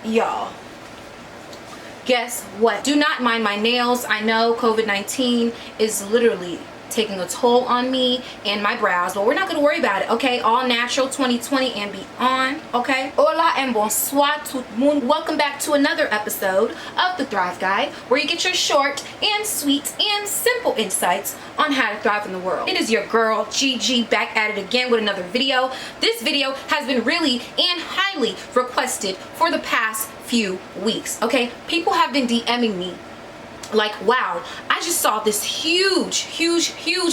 Y'all, guess what? Do not mind my nails. I know COVID-19 is literally taking a toll on me and my brows, but we're not going to worry about it, okay? All natural 2020 and beyond, okay? Hola and bonsoir tout le monde. Welcome back to another episode of the Thrive Guide, where you get your short and sweet and simple insights on how to thrive in the world. It is your girl Gigi back at it again with another video. This video has been really and highly requested for the past few weeks, okay? People have been DMing me like, wow, I just saw this huge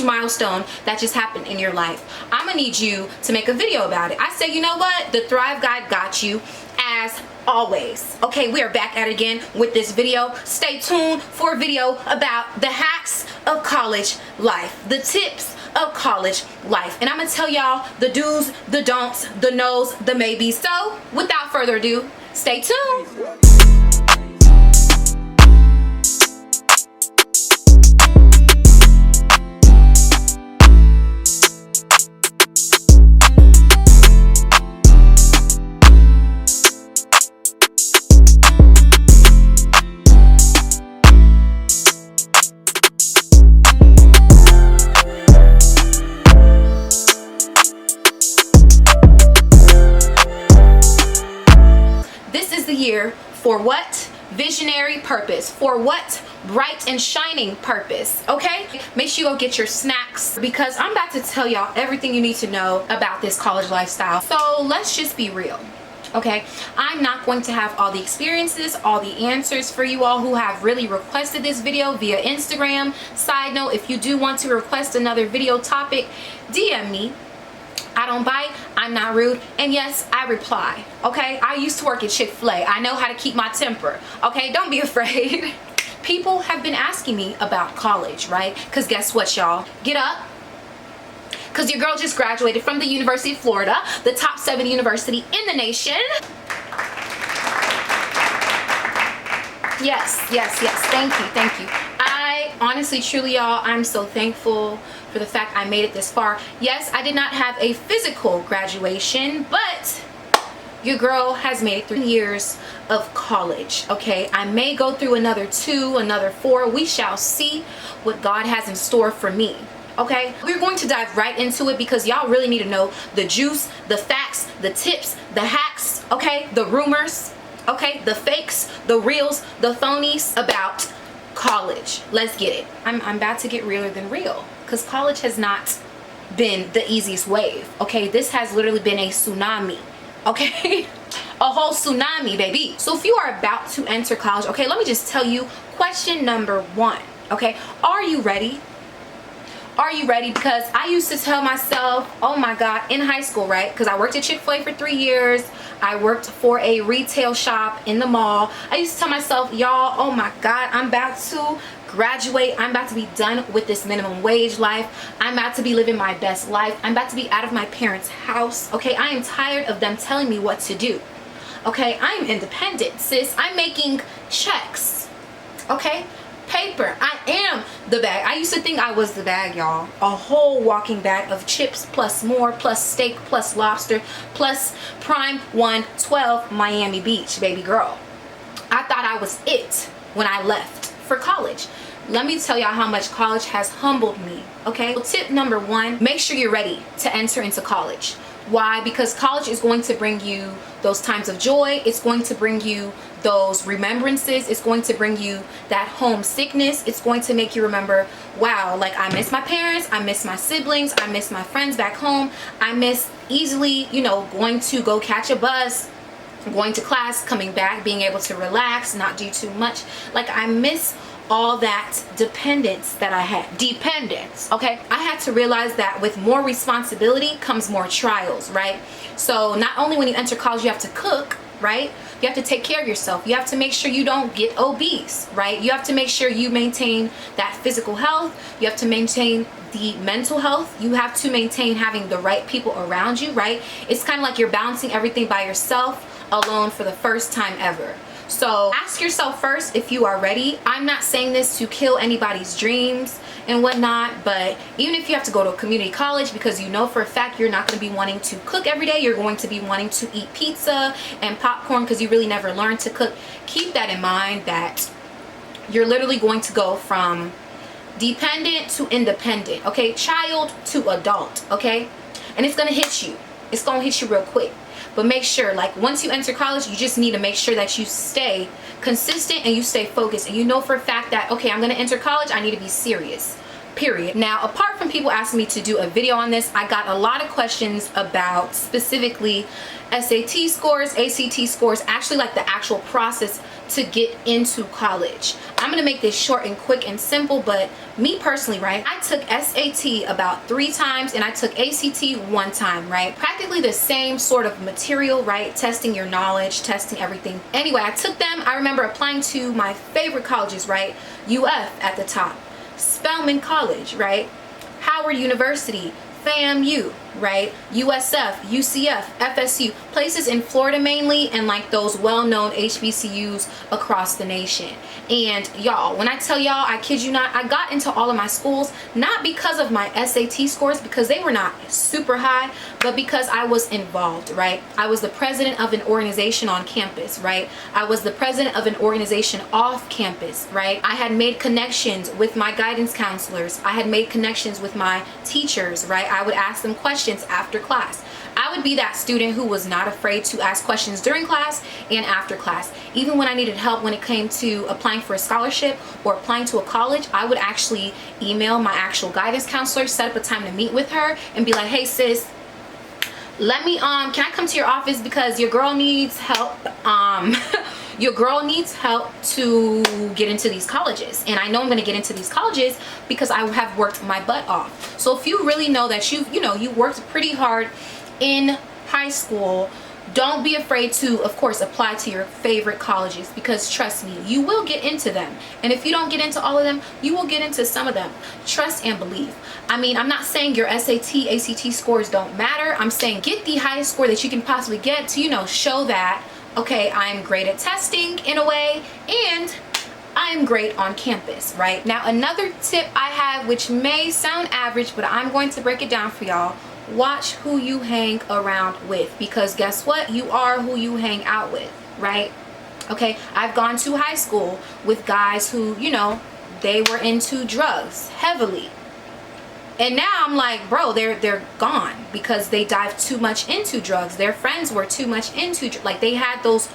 milestone that just happened in your life. I'm gonna need you to make a video about it. I say, you know what? The Thrive Guide got you, as always. Okay, we are back at it again with this video. Stay tuned for a video about the hacks of college life, the tips of college life. And I'm gonna tell y'all the do's, the don'ts, the no's, the maybes. So, without further ado, stay tuned. For what? Visionary purpose. For what? Bright and shining purpose. Okay? Make sure you go get your snacks, because I'm about to tell y'all everything you need to know about this college lifestyle. So let's just be real. Okay, I'm not going to have all the experiences, all the answers for you all who have really requested this video via Instagram. Side note, if you do want to request another video topic, DM me. I don't bite, I'm not rude, and yes, I reply, okay? I used to work at Chick-fil-A. I know how to keep my temper, okay? Don't be afraid. People have been asking me about college, right? Because guess what, y'all? Get up. Because your girl just graduated from the University of Florida, the top 7 university in the nation. Yes, thank you. I honestly, truly, y'all, I'm so thankful for the fact I made it this far. Yes, I did not have a physical graduation, but your girl has made it 3 years of college, okay? I may go through another 2, another 4. We shall see what God has in store for me, okay? We're going to dive right into it because y'all really need to know the juice, the facts, the tips, the hacks, okay? The rumors, okay? The fakes, the reals, the phonies about college. Let's get it. I'm about to get realer than real, because college has not been the easiest wave, okay? This has literally been a tsunami, okay? A whole tsunami, baby. So if you are about to enter college, okay, let me just tell you, question number 1, okay? Are you ready? Are you ready? Because I used to tell myself, oh my God, in high school, right? Because I worked at Chick-fil-A for 3 years. I worked for a retail shop in the mall. I used to tell myself, y'all, oh my God, I'm about to graduate. I'm about to be done with this minimum wage life. I'm about to be living my best life. I'm about to be out of my parents' house. Okay, I am tired of them telling me what to do. Okay, I'm independent, sis. I'm making checks. Okay, paper. I am the bag. I used to think I was the bag, y'all. A whole walking bag of chips plus more, plus steak, plus lobster, plus Prime 112 Miami Beach, baby girl. I thought I was it when I left for college. Let me tell y'all how much college has humbled me, okay? So tip number 1, make sure you're ready to enter into college. Why? Because college is going to bring you those times of joy. It's going to bring you those remembrances. It's going to bring you that homesickness. It's going to make you remember, wow, like I miss my parents, I miss my siblings, I miss my friends back home. I miss easily, you know, going to go catch a bus, going to class, coming back, being able to relax, not do too much. Like I miss all that dependence that I had. Dependence, okay? I had to realize that with more responsibility comes more trials, right? So not only when you enter college you have to cook, right? You have to take care of yourself. You have to make sure you don't get obese, right? You have to make sure you maintain that physical health. You have to maintain the mental health. You have to maintain having the right people around you, right? It's kind of like you're balancing everything by yourself, alone, for the first time ever. So ask yourself first if you are ready. I'm not saying this to kill anybody's dreams. and whatnot. But even if you have to go to a community college because you know for a fact you're not going to be wanting to cook every day, you're going to be wanting to eat pizza and popcorn because you really never learned to cook, keep that in mind, that you're literally going to go from dependent to independent, okay, child to adult, okay, and it's gonna hit you. It's gonna hit you real quick. But make sure, like, once you enter college, you just need to make sure that you stay consistent and you stay focused, and you know for a fact that, okay, I'm gonna enter college, I need to be serious, period. Now, apart from people asking me to do a video on this, I got a lot of questions about specifically SAT scores, ACT scores, actually like the actual process to get into college. I'm gonna make this short and quick and simple, but me personally, right, I took SAT about 3 times and I took ACT 1 time, right? Practically the same sort of material, right? Testing your knowledge, testing everything. Anyway, I took them. I remember applying to my favorite colleges, right? UF at the top, Spelman College, right? Howard University, FAMU, right? USF, UCF, FSU, places in Florida mainly, and like those well-known HBCUs across the nation. And y'all, when I tell y'all, I kid you not, I got into all of my schools not because of my SAT scores, because they were not super high, but because I was involved, right? I was the president of an organization on campus, right? I was the president of an organization off campus, right? I had made connections with my guidance counselors. I had made connections with my teachers, right? I would ask them questions after class. I would be that student who was not afraid to ask questions during class and after class. Even when I needed help when it came to applying for a scholarship or applying to a college, I would actually email my actual guidance counselor, set up a time to meet with her, and be like, hey sis, let me can I come to your office because your girl needs help. Your girl needs help to get into these colleges, and I know I'm going to get into these colleges because I have worked my butt off. So if you really know that you worked pretty hard in high school, don't be afraid to, of course, apply to your favorite colleges, because trust me, you will get into them. And if you don't get into all of them, you will get into some of them. Trust and believe. I mean, I'm not saying your SAT, ACT scores don't matter. I'm saying get the highest score that you can possibly get to, show that, okay, I'm great at testing in a way, and I'm great on campus, right? Now, another tip I have, which may sound average, but I'm going to break it down for y'all. Watch who you hang around with, because guess what? You are who you hang out with, right? Okay, I've gone to high school with guys who, they were into drugs heavily. And now I'm like, bro, they're gone because they dived too much into drugs. Their friends were too much into, like, they had those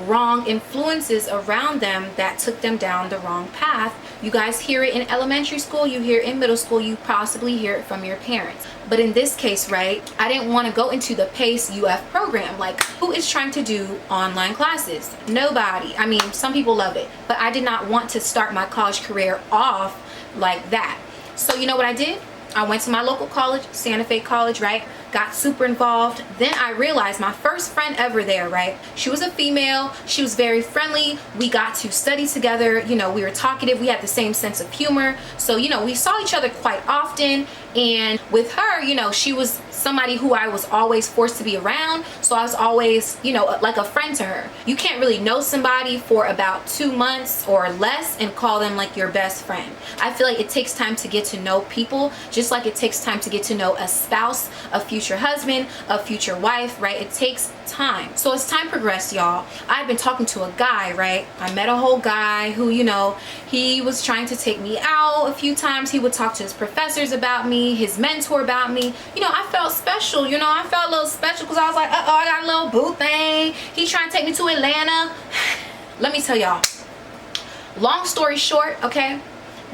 wrong influences around them that took them down the wrong path. You guys hear it in elementary school, you hear it in middle school, you possibly hear it from your parents. But in this case, right, I didn't want to go into the PACE UF program. Like, who is trying to do online classes? Nobody. I mean, some people love it, but I did not want to start my college career off like that. So you know what I did? I went to my local college, Santa Fe College, right? Got super involved. Then I realized my first friend ever there, right? She was a female. She was very friendly. We got to study together. We were talkative. We had the same sense of humor. So, we saw each other quite often. And with her, she was somebody who I was always forced to be around. So I was always, like a friend to her. You can't really know somebody for about 2 months or less and call them like your best friend. I feel like it takes time to get to know people, just like it takes time to get to know a spouse, a future husband, a future wife, right? It takes time. So as time progressed, y'all, I've been talking to a guy, right? I met a whole guy who, he was trying to take me out a few times. He would talk to his professors about me, his mentor about me. I felt special. I felt a little special because I was like, uh-oh, I got a little boo thing. He's trying to take me to Atlanta. Let me tell y'all, long story short, okay,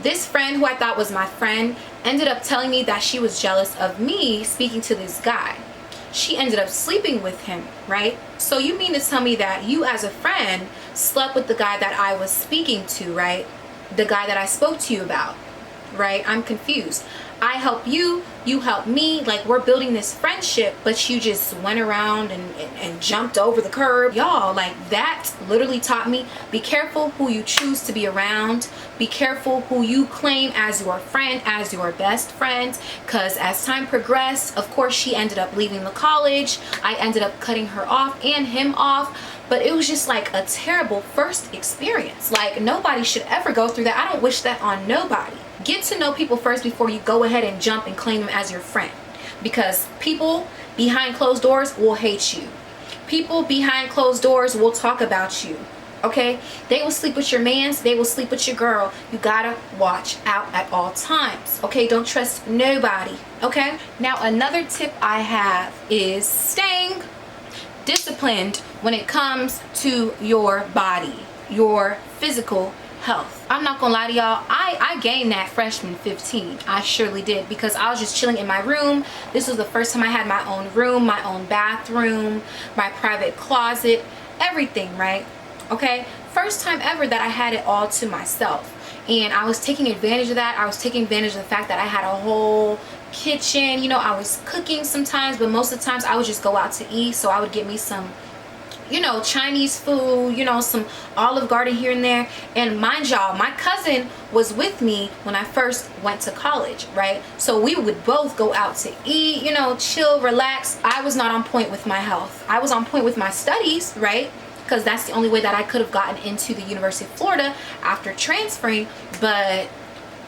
this friend who I thought was my friend ended up telling me that she was jealous of me speaking to this guy. She ended up sleeping with him, right? So you mean to tell me that you as a friend slept with the guy that I was speaking to, right? The guy that I spoke to you about, right? I'm confused. I help you, you help me, like we're building this friendship, but you just went around and jumped over the curb. Y'all, like that literally taught me, be careful who you choose to be around. Be careful who you claim as your friend, as your best friend, because as time progressed, of course, she ended up leaving the college. I ended up cutting her off and him off. But it was just like a terrible first experience. Like, nobody should ever go through that. I don't wish that on nobody. Get to know people first before you go ahead and jump and claim them as your friend, because people behind closed doors will hate you. People behind closed doors will talk about you. Okay, they will sleep with your mans, they will sleep with your girl. You gotta watch out at all times. Okay, don't trust nobody. Okay, now another tip I have is staying disciplined when it comes to your body, your physical health. I'm not gonna lie to y'all, I gained that freshman 15. I surely did, because I was just chilling in my room. This was the first time I had my own room, my own bathroom, my private closet, everything, right? Okay, first time ever that I had it all to myself, and I was taking advantage of that. I was taking advantage of the fact that I had a whole kitchen. You know, I was cooking sometimes, but most of the times I would just go out to eat. So I would get me some, you know, Chinese food, you know, some Olive Garden here and there. And mind y'all, my cousin was with me when I first went to college, right? So we would both go out to eat, you know, chill, relax. I was not on point with my health. I was on point with my studies, right? Because that's the only way that I could have gotten into the University of Florida after transferring. But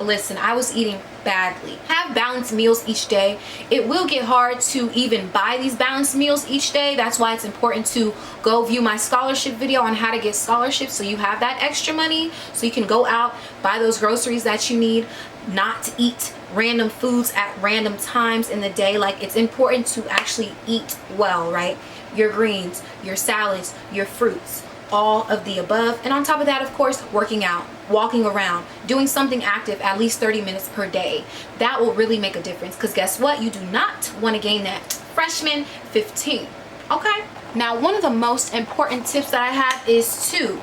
listen, I was eating badly. Have balanced meals each day. It will get hard to even buy these balanced meals each day. That's why it's important to go view my scholarship video on how to get scholarships, so you have that extra money so you can go out, buy those groceries that you need, not to eat random foods at random times in the day. Like, it's important to actually eat well, right? Your greens, your salads, your fruits, all of the above. And on top of that, of course, working out, walking around, doing something active at least 30 minutes per day. That will really make a difference, because guess what? You do not want to gain that freshman 15. Okay? Now, one of the most important tips that I have is to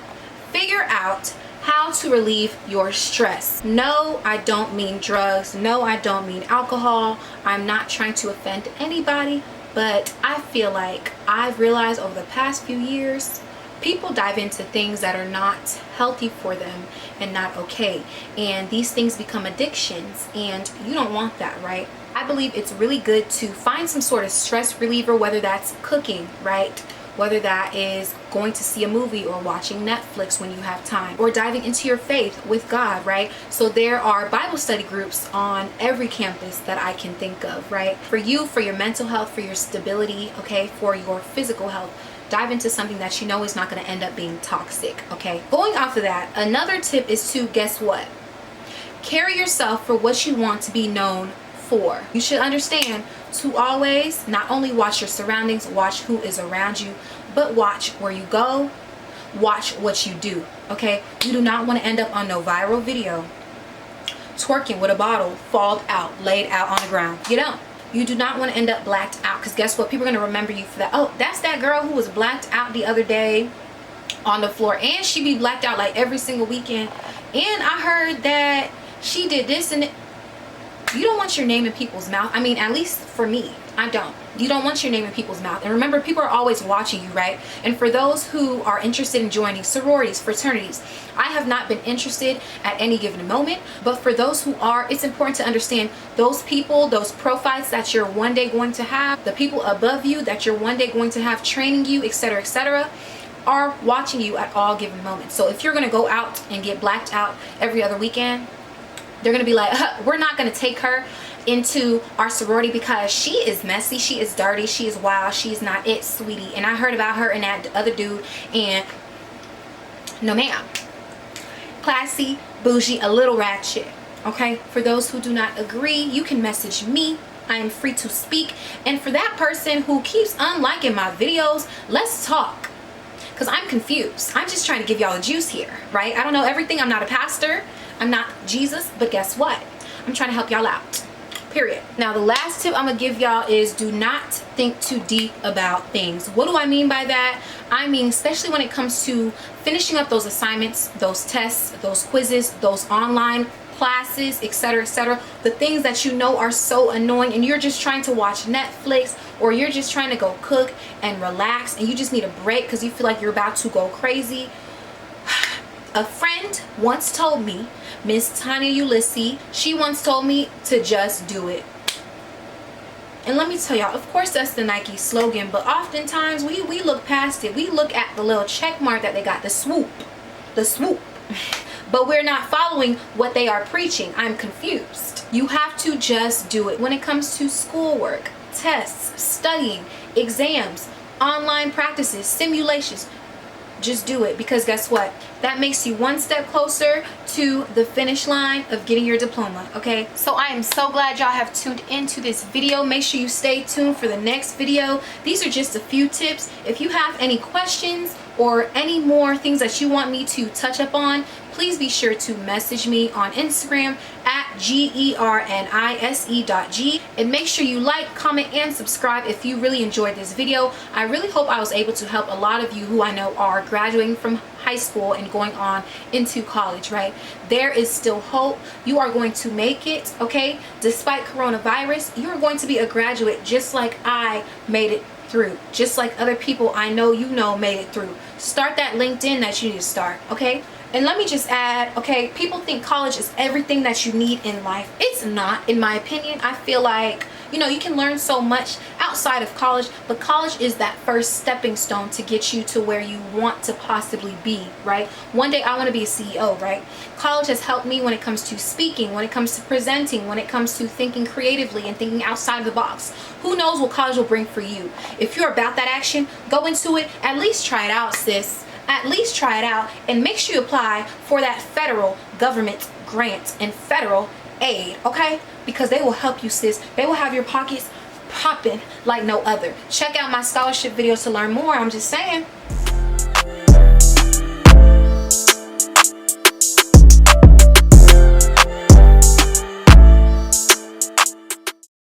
figure out how to relieve your stress. No, I don't mean drugs. No, I don't mean alcohol. I'm not trying to offend anybody. But I feel like I've realized over the past few years, people dive into things that are not healthy for them and not okay. And these things become addictions, and you don't want that, right? I believe it's really good to find some sort of stress reliever, whether that's cooking, right? Whether that is going to see a movie or watching Netflix when you have time, or diving into your faith with God, right? So there are Bible study groups on every campus that I can think of, right? For you, for your mental health, for your stability, okay, for your physical health, dive into something that you know is not going to end up being toxic, okay? Going off of that, another tip is to, guess what? Carry yourself for what you want to be known for. You should understand to always not only watch your surroundings, watch who is around you, but watch where you go, watch what you do, okay? You do not want to end up on no viral video twerking with a bottle, falled out, laid out on the ground. You don't. You do not want to end up blacked out, because guess what? People are going to remember you for that. Oh, that's that girl who was blacked out the other day on the floor, and she be blacked out like every single weekend. And I heard that she did this and you don't want your name in people's mouth. I mean, at least for me, I don't. You don't want your name in people's mouth. And remember, people are always watching you, right? And for those who are interested in joining sororities, fraternities, I have not been interested at any given moment. But for those who are, it's important to understand those people, those profiles that you're one day going to have, the people above you that you're one day going to have training you, etc., are watching you at all given moments. So if you're going to go out and get blacked out every other weekend, they're going to be like, we're not going to take her into our sorority because she is messy, she is dirty, she is wild, she's not it, sweetie. And I heard about her and that other dude, and no ma'am. Classy, bougie, a little ratchet. Okay, for those who do not agree, you can message me. I am free to speak. And for that person who keeps unliking my videos, let's talk, because I'm confused. I'm just trying to give y'all the juice here, right? I don't know everything. I'm not a pastor, I'm not Jesus, but guess what? I'm trying to help y'all out, period. Now, the last tip I'm gonna give y'all is do not think too deep about things. What do I mean by that? I mean, especially when it comes to finishing up those assignments, those tests, those quizzes, those online classes, etc., the things that you know are so annoying, and you're just trying to watch Netflix, or you're just trying to go cook and relax, and you just need a break because you feel like you're about to go crazy. A friend once told me, Miss Tanya Ulysses, she once told me to just do it. And let me tell y'all, of course that's the Nike slogan, but oftentimes we look past it. We look at the little check mark that they got, the swoop. but we're not following what they are preaching. I'm confused. You have to just do it. When it comes to schoolwork, tests, studying, exams, online practices, simulations, just do it, because guess what? That makes you one step closer to the finish line of getting your diploma, okay? So I am so glad y'all have tuned into this video. Make sure you stay tuned for the next video. These are just a few tips. If you have any questions or any more things that you want me to touch up on, please be sure to message me on Instagram at GERNISE.G, and make sure you like, comment, and subscribe if you really enjoyed this video. I really hope I was able to help a lot of you who I know are graduating from high school and going on into college, right? There is still hope. You are going to make it, okay? Despite coronavirus, you are going to be a graduate just like I made it through, just like other people I know you know made it through. Start that LinkedIn that you need to start, okay? And let me just add, okay, people think college is everything that you need in life. It's not, in my opinion. I feel like, you know, you can learn so much outside of college, but college is that first stepping stone to get you to where you want to possibly be, right? One day I want to be a CEO, right? College has helped me when it comes to speaking, when it comes to presenting, when it comes to thinking creatively and thinking outside of the box. Who knows what college will bring for you? If you're about that action, go into it. At least try it out, sis. At least try it out, and make sure you apply for that federal government grant and federal aid, okay? Because they will help you, sis. They will have your pockets popping like no other. Check out my scholarship videos to learn more. I'm just saying.